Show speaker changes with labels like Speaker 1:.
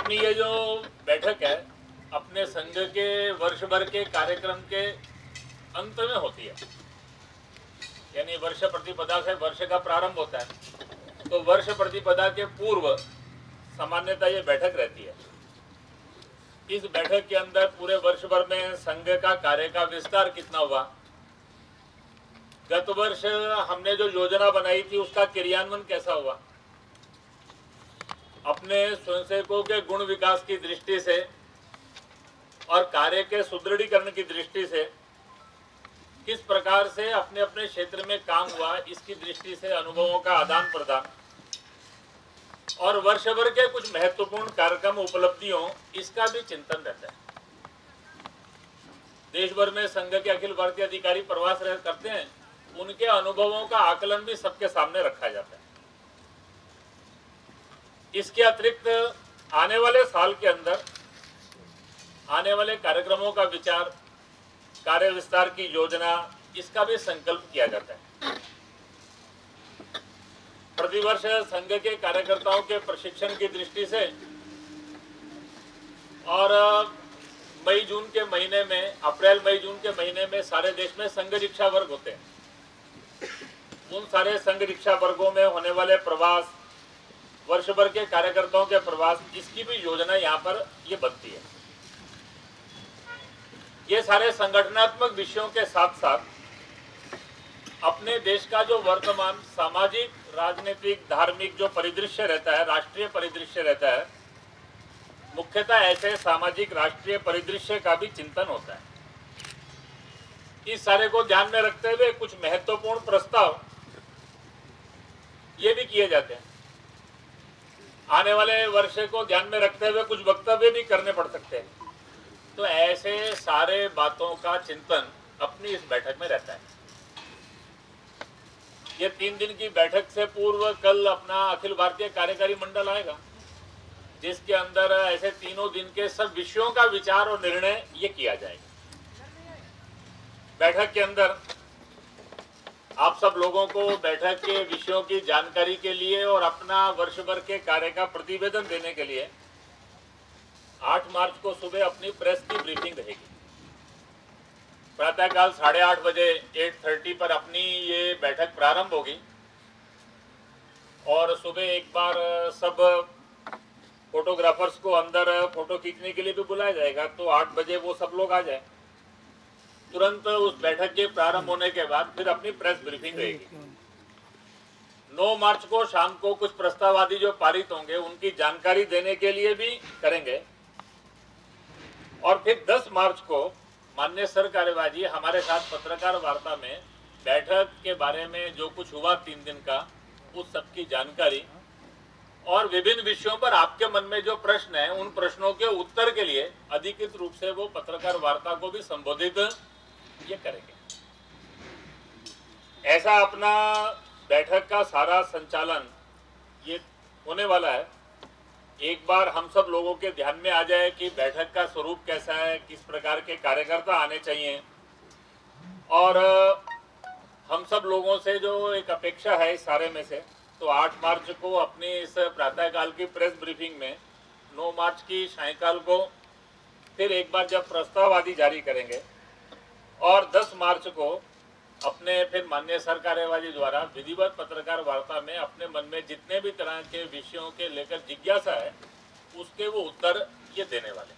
Speaker 1: अपनी ये जो बैठक है अपने संघ के वर्ष भर के कार्यक्रम के अंत में होती है, यानी वर्ष प्रतिपदा से वर्ष का प्रारंभ होता है। तो वर्ष प्रतिपदा के पूर्व सामान्यतः ये बैठक रहती है। इस बैठक के अंदर पूरे वर्ष भर में संघ का कार्य का विस्तार कितना हुआ, गत वर्ष हमने जो योजना बनाई थी उसका क्रियान्वयन कैसा हुआ, अपने स्वयंसेवकों के गुण विकास की दृष्टि से और कार्य के सुदृढ़ीकरण की दृष्टि से किस प्रकार से अपने अपने क्षेत्र में काम हुआ, इसकी दृष्टि से अनुभवों का आदान प्रदान और वर्ष भर के कुछ महत्वपूर्ण कार्यक्रम उपलब्धियों, इसका भी चिंतन रहता है। देश भर में संघ के अखिल भारतीय अधिकारी प्रवास करते हैं, उनके अनुभवों का आकलन भी सबके सामने रखा जाता है। इसके अतिरिक्त आने वाले साल के अंदर आने वाले कार्यक्रमों का विचार, कार्य विस्तार की योजना, इसका भी संकल्प किया जाता है। प्रतिवर्ष संघ के कार्यकर्ताओं के प्रशिक्षण की दृष्टि से और मई जून के महीने में, अप्रैल मई जून के महीने में सारे देश में संघ शिक्षा वर्ग होते हैं। उन सारे संघ शिक्षा वर्गों में होने वाले प्रवास, वर्ष भर के कार्यकर्ताओं के प्रवास, इसकी भी योजना यहाँ पर ये बनती है। ये सारे संगठनात्मक विषयों के साथ साथ अपने देश का जो वर्तमान सामाजिक, राजनीतिक, धार्मिक जो परिदृश्य रहता है, राष्ट्रीय परिदृश्य रहता है, मुख्यतः ऐसे सामाजिक राष्ट्रीय परिदृश्य का भी चिंतन होता है। इस सारे को ध्यान में रखते हुए कुछ महत्वपूर्ण प्रस्ताव ये भी किए जाते हैं। आने वाले वर्ष को ध्यान में रखते हुए कुछ वक्तव्य भी करने पड़ सकते हैं। तो ऐसे सारे बातों का चिंतन अपनी इस बैठक में रहता है। ये 3 दिन की बैठक से पूर्व कल अपना अखिल भारतीय कार्यकारी मंडल आएगा, जिसके अंदर ऐसे तीनों दिन के सब विषयों का विचार और निर्णय ये किया जाएगा। बैठक के अंदर आप सब लोगों को बैठक के विषयों की जानकारी के लिए और अपना वर्ष भर के कार्य का प्रतिवेदन देने के लिए 8 मार्च को सुबह अपनी प्रेस की ब्रीफिंग रहेगी। प्रातःकाल 8:30 बजे 8:30 पर अपनी ये बैठक प्रारंभ होगी और सुबह एक बार सब फोटोग्राफर्स को अंदर फोटो खींचने के लिए भी बुलाया जाएगा। तो 8 बजे वो सब लोग आ जाए। तुरंत उस बैठक के प्रारंभ होने के बाद फिर अपनी प्रेस ब्रीफिंग रहेगी। 9 मार्च को शाम को कुछ प्रस्ताव आदि जो पारित होंगे उनकी जानकारी देने के लिए भी करेंगे और फिर 10 मार्च को माननीय सर कार्यवाही हमारे साथ पत्रकार वार्ता में बैठक के बारे में जो कुछ हुआ 3 दिन का, उस सब की जानकारी और विभिन्न विषयों पर आपके मन में जो प्रश्न है उन प्रश्नों के उत्तर के लिए अधिकृत रूप से वो पत्रकार वार्ता को भी संबोधित ये करेंगे। ऐसा अपना बैठक का सारा संचालन ये होने वाला है। एक बार हम सब लोगों के ध्यान में आ जाए कि बैठक का स्वरूप कैसा है, किस प्रकार के कार्यकर्ता आने चाहिए और हम सब लोगों से जो एक अपेक्षा है इस सारे में से, तो 8 मार्च को अपनी इस प्रातःकाल की प्रेस ब्रीफिंग में, 9 मार्च की सायंकाल को फिर एक बार जब प्रस्ताव आदि जारी करेंगे और 10 मार्च को अपने फिर माननीय सर कार्यवाही द्वारा विधिवत पत्रकार वार्ता में अपने मन में जितने भी तरह के विषयों के लेकर जिज्ञासा है उसके वो उत्तर ये देने वाले।